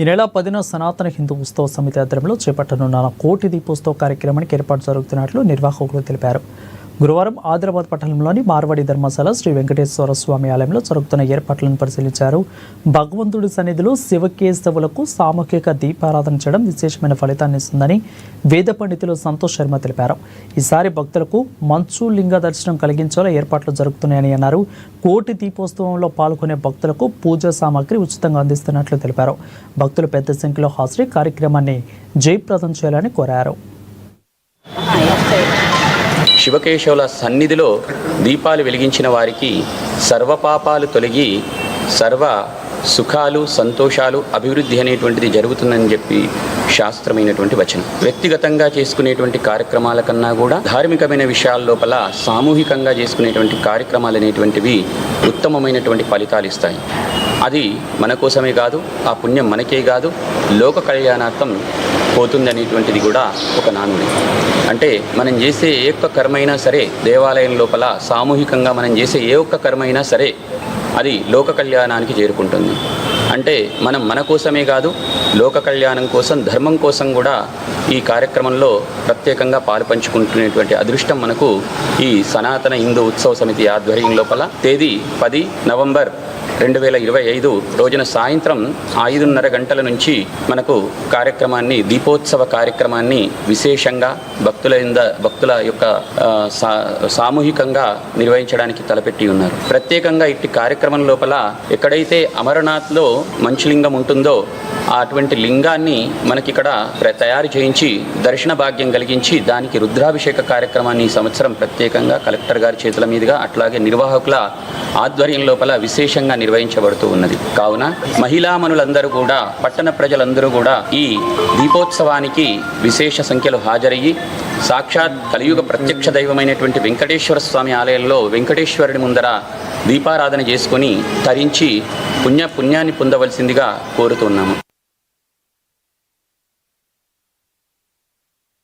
ఈ నెల 10న సనాతన హిందూ ఉత్సవ సమితి ఆధ్వర్యంలో చేపట్టనున్న కోటి దీపోత్సవ కార్యక్రమానికి ఏర్పాటు జరుగుతున్నట్లు నిర్వాహకులు తెలిపారు. గురువారం ఆదిలాబాద్ పట్టణంలోని మార్వాడి ధర్మశాల శ్రీ వెంకటేశ్వర స్వామి ఆలయంలో జరుగుతున్న ఏర్పాట్లను పరిశీలించారు. భగవంతుడి సన్నిధిలో శివకేశవులకు సామూహిక దీపారాధన చేయడం విశేషమైన ఫలితాన్ని ఇస్తుందని వేద పండితులు సంతోష్ శర్మ తెలిపారు. ఈసారి భక్తులకు మంచు లింగ దర్శనం కలిగించేలా ఏర్పాట్లు జరుగుతున్నాయని అన్నారు. కోటి దీపోత్సవంలో పాల్గొనే భక్తులకు పూజా సామాగ్రి ఉచితంగా అందిస్తున్నట్లు తెలిపారు. భక్తులు పెద్ద సంఖ్యలో హాజరై కార్యక్రమాన్ని జయప్రదం చేయాలని కోరారు. శివకేశవుల సన్నిధిలో దీపాలు వెలిగించిన వారికి సర్వపాపాలు తొలగి సర్వ సుఖాలు సంతోషాలు అభివృద్ధి అనేటువంటిది జరుగుతుందని చెప్పి శాస్త్రమైనటువంటి వచనం. వ్యక్తిగతంగా చేసుకునేటువంటి కార్యక్రమాల కన్నా కూడా ధార్మికమైన విషయాల లోపల సామూహికంగా చేసుకునేటువంటి కార్యక్రమాలు అనేటువంటివి ఉత్తమమైనటువంటి ఫలితాలు ఇస్తాయి. అది మన కోసమే కాదు, ఆ పుణ్యం మనకే కాదు, లోక కళ్యాణార్థం పోతుంది అనేటువంటిది కూడా ఒక నానుడి. అంటే మనం చేసే ఏ ఒక్క కర్మైనా సరే, దేవాలయం లోపల సామూహికంగా మనం చేసే ఏ ఒక్క కర్మైనా సరే అది లోక కళ్యాణానికి చేరుకుంటుంది. అంటే మనం మన కోసమే కాదు, లోక కళ్యాణం కోసం, ధర్మం కోసం కూడా ఈ కార్యక్రమంలో ప్రత్యేకంగా పాలు పంచుకుంటున్నటువంటి అదృష్టం మనకు ఈ సనాతన హిందూ ఉత్సవ సమితి ఆధ్వర్యం లోపల తేదీ 10 నవంబర్ 2025 రోజున సాయంత్రం 5:30 గంటల నుంచి మనకు కార్యక్రమాన్ని, దీపోత్సవ కార్యక్రమాన్ని విశేషంగా భక్తుల యొక్క సామూహికంగా నిర్వహించడానికి తలపెట్టి ఉన్నారు. ప్రత్యేకంగా ఇట్టి కార్యక్రమం లోపల ఎక్కడైతే అమరనాథ్లో మంచులింగం ఉంటుందో అటువంటి లింగాన్ని మనకిక్కడ తయారు చేయించి దర్శన భాగ్యం కలిగించి దానికి రుద్రాభిషేక కార్యక్రమాన్ని ఈ సంవత్సరం ప్రత్యేకంగా కలెక్టర్ గారి చేతుల మీదుగా అట్లాగే నిర్వాహకుల ఆధ్వర్యం లోపల విశేషంగా నిర్వహించబడుతూ ఉన్నది. కావున మహిళామణులందరూ కూడా, పట్టణ ప్రజలందరూ కూడా ఈ దీపోత్సవానికి విశేష సంఖ్యలో హాజరయ్యి సాక్షాత్ కలియుగ ప్రత్యక్ష దైవమైనటువంటి వెంకటేశ్వర స్వామి ఆలయంలో వెంకటేశ్వరుడి ముందర దీపారాధన చేసుకొని తరించి పుణ్యాన్ని పొందవలసిందిగా కోరుతున్నాము.